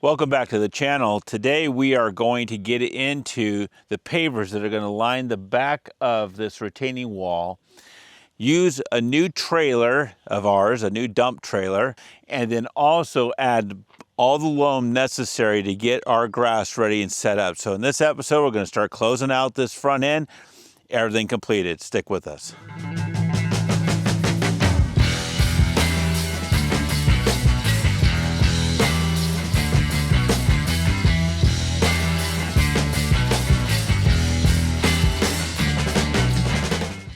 Welcome back to the channel. Today we are going to get into the pavers that are going to line the back of this retaining wall. Use a new trailer of ours, a new dump trailer, and then also add all the loam necessary to get our grass ready and set up. So in this episode, we're going to start closing out this front end, everything completed. Stick with us.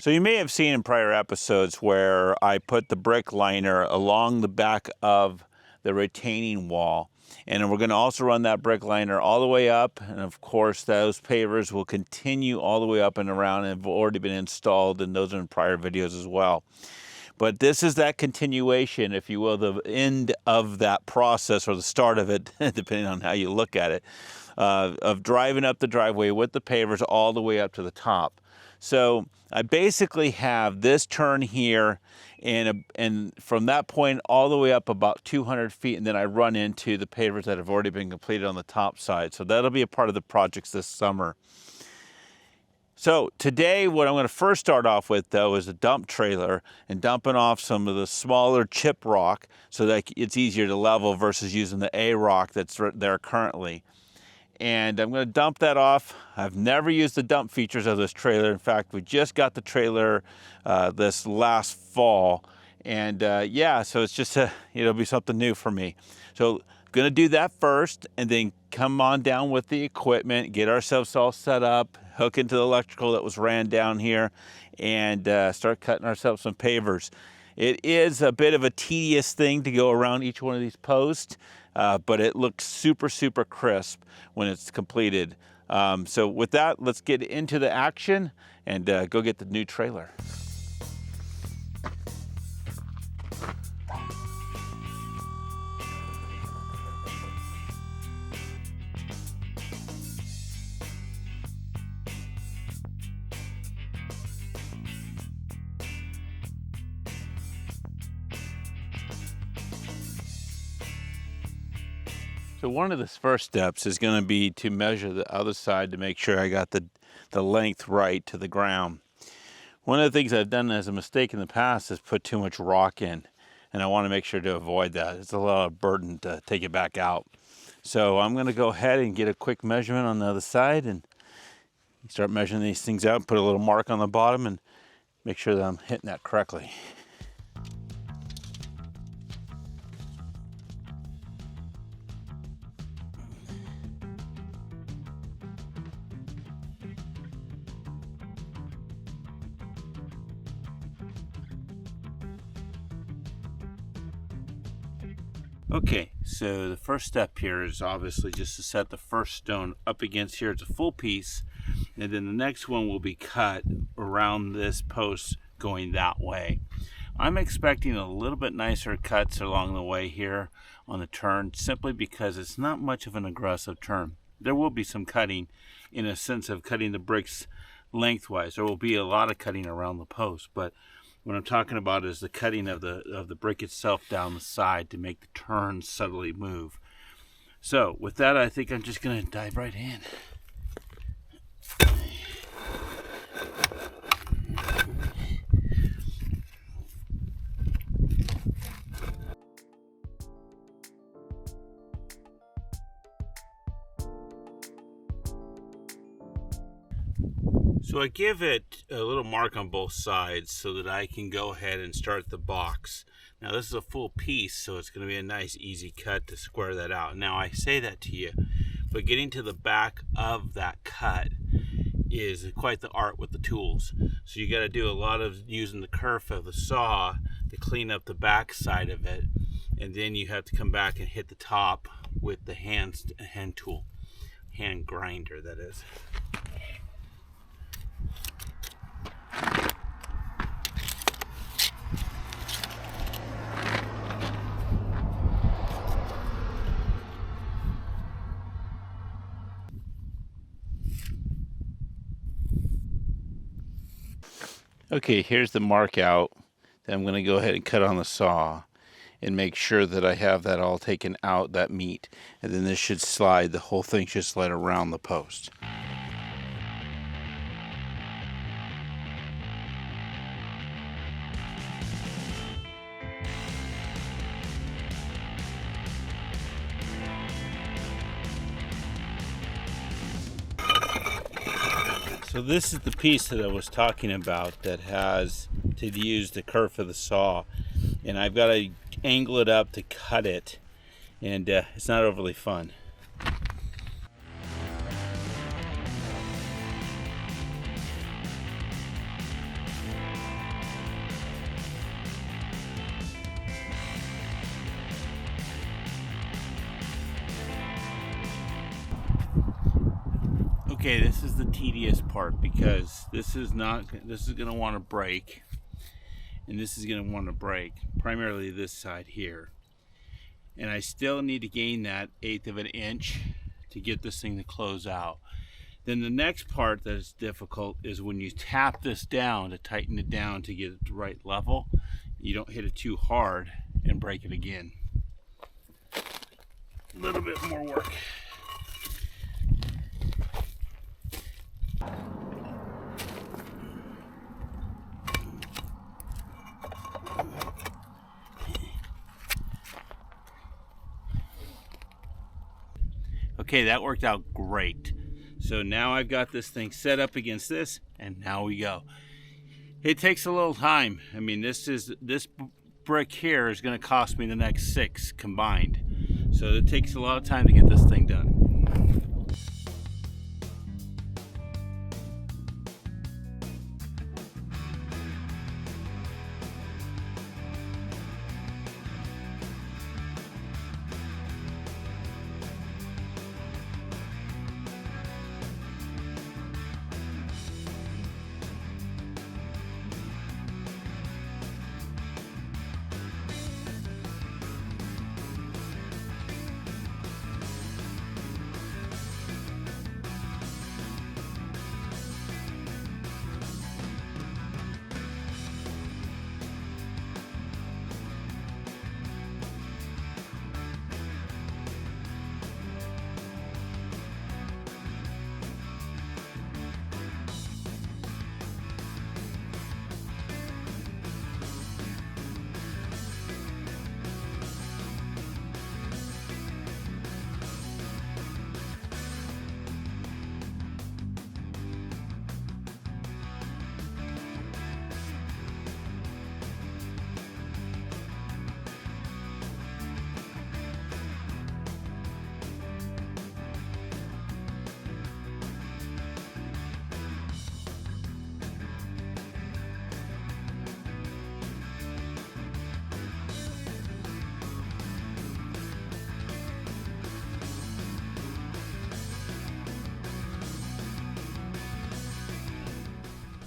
So you may have seen in prior episodes where I put the brick liner along the back of the retaining wall. And we're going to also run that brick liner all the way up. And of course, those pavers will continue all the way up and around and have already been installed, and those are in prior videos as well. But this is that continuation, if you will, the end of that process, or the start of it, depending on how you look at it, of driving up the driveway with the pavers all the way up to the top. So I basically have this turn here, and from that point all the way up about 200 feet, and then I run into the pavers that have already been completed on the top side. So that'll be a part of the projects this summer. So today what I'm going to first start off with, though, is a dump trailer and dumping off some of the smaller chip rock so that it's easier to level versus using the A rock that's there currently. And I'm going to dump that off. I've never used the dump features of this trailer. In fact, we just got the trailer this last fall. And yeah, so it's just, it'll be something new for me. So I'm going to do that first and then come on down with the equipment, get ourselves all set up, hook into the electrical that was ran down here, and start cutting ourselves some pavers. It is a bit of a tedious thing to go around each one of these posts, but it looks super, super crisp when it's completed. So with that, let's get into the action and go get the new trailer. So one of the first steps is going to be to measure the other side to make sure I got the length right to the ground. One of the things I've done as a mistake in the past is put too much rock in, and I want to make sure to avoid that. It's a lot of burden to take it back out. So I'm going to go ahead and get a quick measurement on the other side and start measuring these things out, put a little mark on the bottom and make sure that I'm hitting that correctly. Okay, so the first step here is obviously just to set the first stone up against here. It's a full piece, and then the next one will be cut around this post going that way. I'm expecting a little bit nicer cuts along the way here on the turn, simply because it's not much of an aggressive turn. There will be some cutting in a sense of cutting the bricks lengthwise. There will be a lot of cutting around the post, but what I'm talking about is the cutting of the brick itself down the side to make the turn subtly move. So with that, I think I'm just going to dive right in. So I give it a little mark on both sides so that I can go ahead and start the box. Now this is a full piece, so it's going to be a nice easy cut to square that out. Now I say that to you, but getting to the back of that cut is quite the art with the tools. So you got to do a lot of using the kerf of the saw to clean up the back side of it, and then you have to come back and hit the top with the hand tool, hand grinder that is. Okay, here's the mark out that I'm going to go ahead and cut on the saw. and make sure that I have that all taken out, that meat. And then this should slide, the whole thing should slide around the post. So this is the piece that I was talking about that has to use the kerf of the saw, and I've got to angle it up to cut it, and it's not overly fun. Okay, this is the tedious part because this is going to want to break, and this is going to want to break, primarily this side here. And I still need to gain that 1/8 of an inch to get this thing to close out. Then the next part that is difficult is when you tap this down to tighten it down to get it the right level. You don't hit it too hard and break it again. A little bit more work. Okay, that worked out great. So now I've got this thing set up against this, and now we go. It takes a little time. I mean, this brick here is going to cost me the next 6 combined. So it takes a lot of time to get this thing done.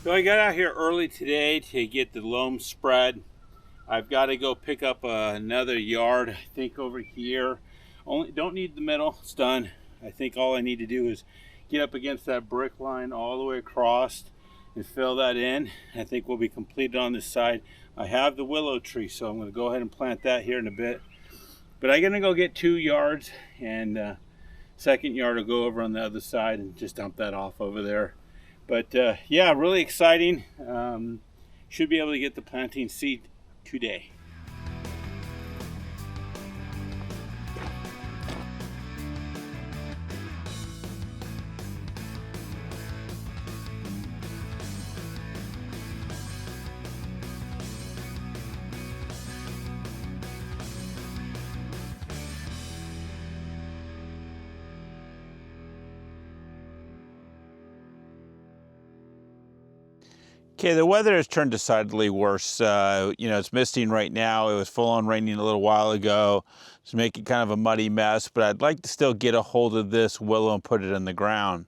So I got out here early today to get the loam spread. I've got to go pick up another yard, I think over here. Don't need the middle, it's done. I think all I need to do is get up against that brick line all the way across and fill that in. I think we'll be completed on this side. I have the willow tree, so I'm going to go ahead and plant that here in a bit. But I'm going to go get 2 yards, and second yard will go over on the other side and just dump that off over there. But yeah, really exciting. Should be able to get the planting seed today. Okay, the weather has turned decidedly worse. You know, it's misting right now. It was full on raining a little while ago. It's making kind of a muddy mess, but I'd like to still get a hold of this willow and put it in the ground.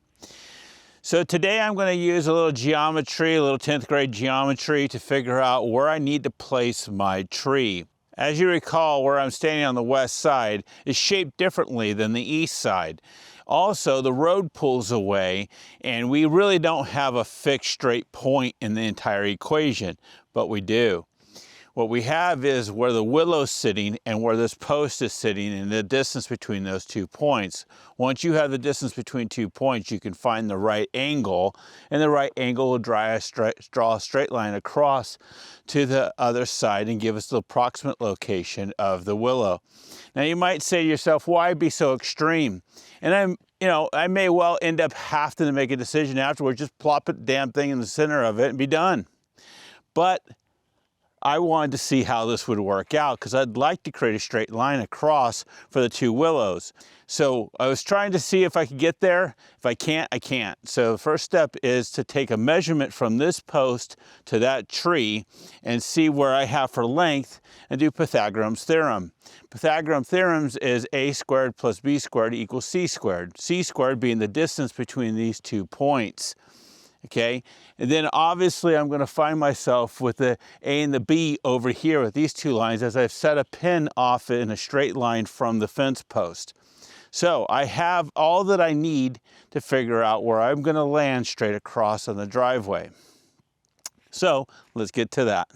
So today I'm going to use a little geometry, a little 10th grade geometry to figure out where I need to place my tree. As you recall, where I'm standing on the west side is shaped differently than the east side. Also, the road pulls away, and we really don't have a fixed straight point in the entire equation, but we do. What we have is where the willow's sitting and where this post is sitting and the distance between those 2 points. Once you have the distance between 2 points, you can find the right angle, and the right angle will draw a straight line across to the other side and give us the approximate location of the willow. Now you might say to yourself, why be so extreme? And I may well end up having to make a decision afterwards, just plop the damn thing in the center of it and be done. But I wanted to see how this would work out because I'd like to create a straight line across for the 2 willows. So I was trying to see if I could get there. If I can't, I can't. So the first step is to take a measurement from this post to that tree and see where I have for length and do Pythagorean's theorem. Pythagorean's theorem is a squared plus b squared equals c squared. C squared being the distance between these 2 points. Okay, and then obviously I'm going to find myself with the A and the B over here with these 2 lines as I've set a pin off in a straight line from the fence post. So I have all that I need to figure out where I'm going to land straight across on the driveway. So let's get to that.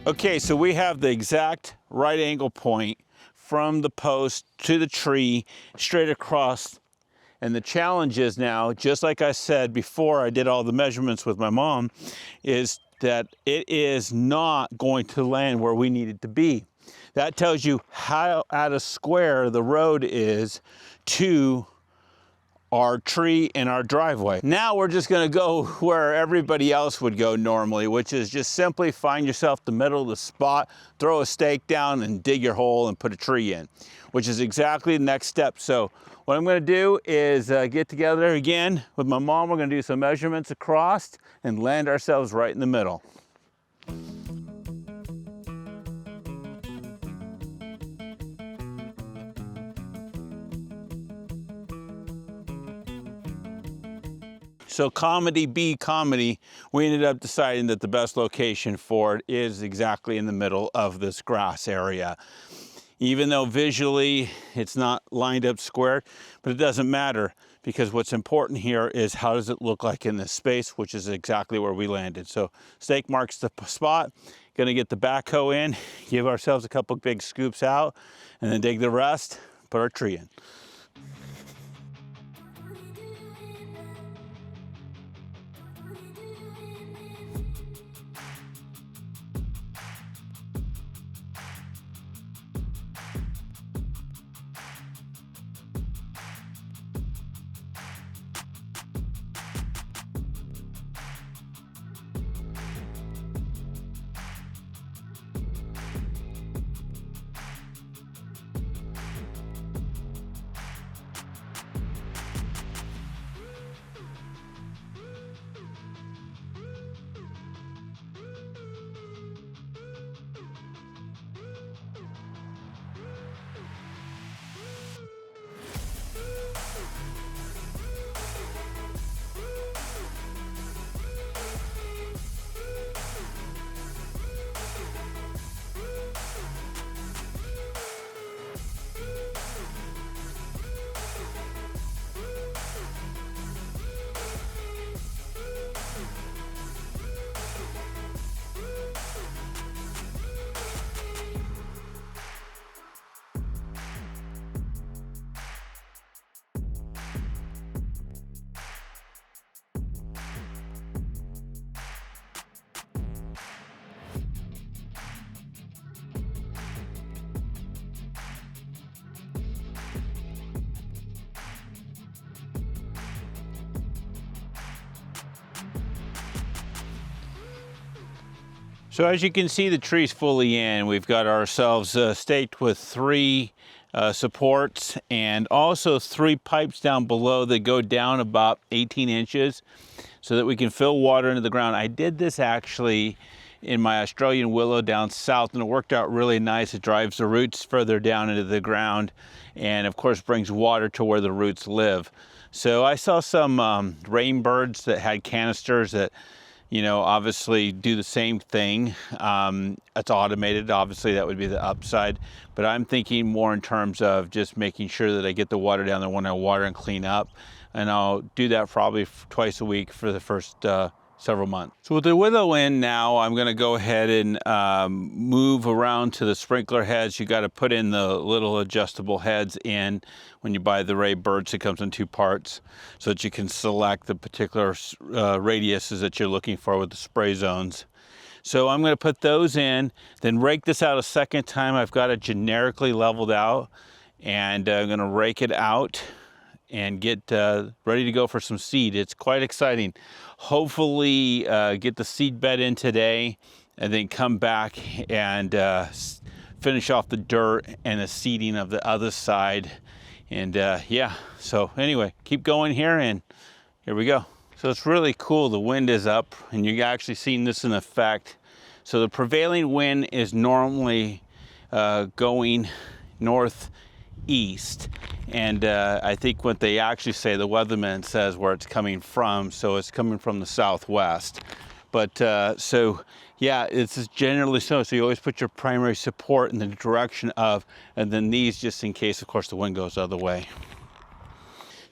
Okay, so we have the exact right angle point from the post to the tree straight across. And the challenge is now, just like I said before I did all the measurements with my mom, is that it is not going to land where we need it to be. That tells you how at a square the road is to our tree and our driveway. Now we're just gonna go where everybody else would go normally, which is just simply find yourself the middle of the spot, throw a stake down and dig your hole and put a tree in, which is exactly the next step. So what I'm gonna do is get together again with my mom. We're gonna do some measurements across and land ourselves right in the middle. So comedy be comedy, we ended up deciding that the best location for it is exactly in the middle of this grass area. Even though visually it's not lined up square, but it doesn't matter because what's important here is how does it look like in this space, which is exactly where we landed. So stake marks the spot, gonna get the backhoe in, give ourselves a couple big scoops out, and then dig the rest, put our tree in. So as you can see, the tree's fully in. We've got ourselves staked with 3 supports and also 3 pipes down below that go down about 18 inches so that we can fill water into the ground. I did this actually in my Australian willow down south and it worked out really nice. It drives the roots further down into the ground and of course brings water to where the roots live. So I saw some rain birds that had canisters that you know, obviously do the same thing. It's automated, obviously that would be the upside, but I'm thinking more in terms of just making sure that I get the water down there when I water and clean up, and I'll do that probably twice a week for the first several months. So with the willow in now, I'm going to go ahead and move around to the sprinkler heads. You got to put in the little adjustable heads in when you buy the Ray Birch. It comes in 2 parts so that you can select the particular radiuses that you're looking for with the spray zones. So I'm going to put those in, then rake this out a second time. I've got it generically leveled out, and I'm going to rake it out and get ready to go for some seed. It's quite exciting. Hopefully get the seed bed in today, and then come back and finish off the dirt and the seeding of the other side. And yeah, so anyway, keep going here, and here we go. So it's really cool. The wind is up, and you're actually seeing this in effect. So the prevailing wind is normally going northeast, and I think what they actually say, the weatherman says where it's coming from, so it's coming from the southwest. But so yeah, it's generally so you always put your primary support in the direction of, and then these just in case, of course, the wind goes the other way.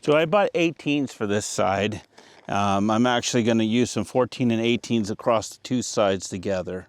So I bought 18s for this side. I'm actually going to use some 14 and 18s across the 2 sides together.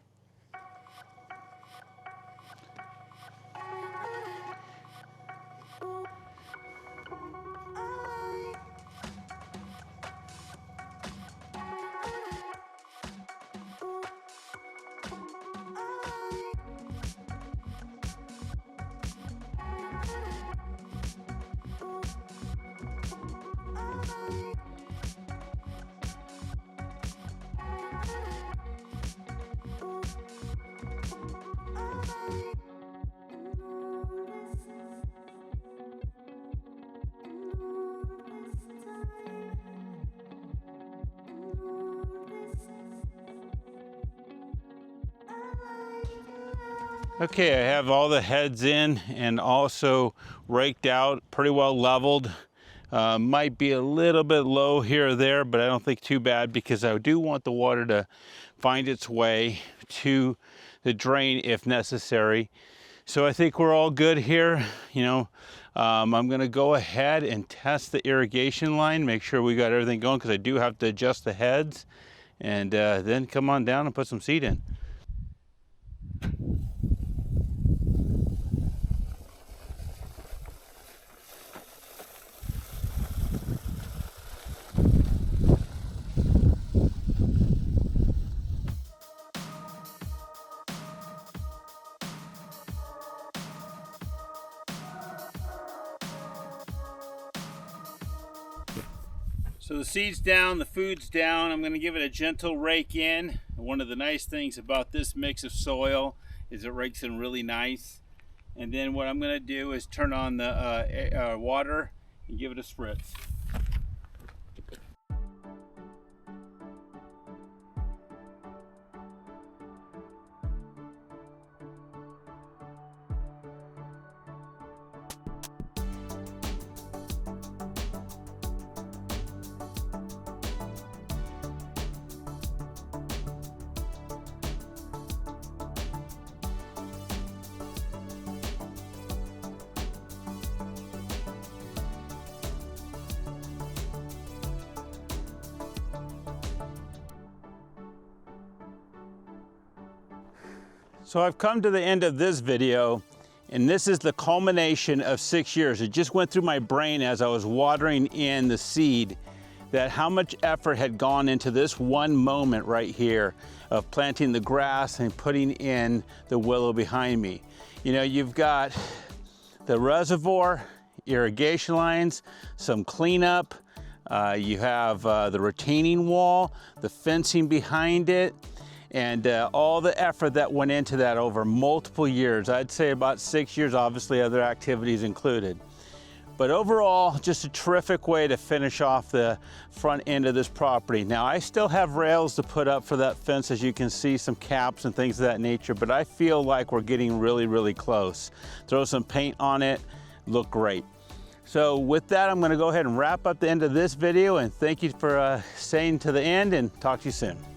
Okay, I have all the heads in and also raked out, pretty well leveled. Might be a little bit low here or there, but I don't think too bad, because I do want the water to find its way to the drain if necessary. So I think we're all good here. You know, I'm gonna go ahead and test the irrigation line, make sure we got everything going, because I do have to adjust the heads, and then come on down and put some seed in. So the seed's down, the food's down. I'm going to give it a gentle rake in. One of the nice things about this mix of soil is it rakes in really nice. And then what I'm going to do is turn on the water and give it a spritz. So I've come to the end of this video, and this is the culmination of 6 years. It just went through my brain as I was watering in the seed, that how much effort had gone into this one moment right here of planting the grass and putting in the willow behind me. You know, you've got the reservoir, irrigation lines, some cleanup, you have the retaining wall, the fencing behind it, and all the effort that went into that over multiple years. I'd say about 6 years, obviously other activities included. But overall, just a terrific way to finish off the front end of this property. Now, I still have rails to put up for that fence, as you can see, some caps and things of that nature, but I feel like we're getting really, really close. Throw some paint on it, look great. So with that, I'm gonna go ahead and wrap up the end of this video, and thank you for staying to the end, and talk to you soon.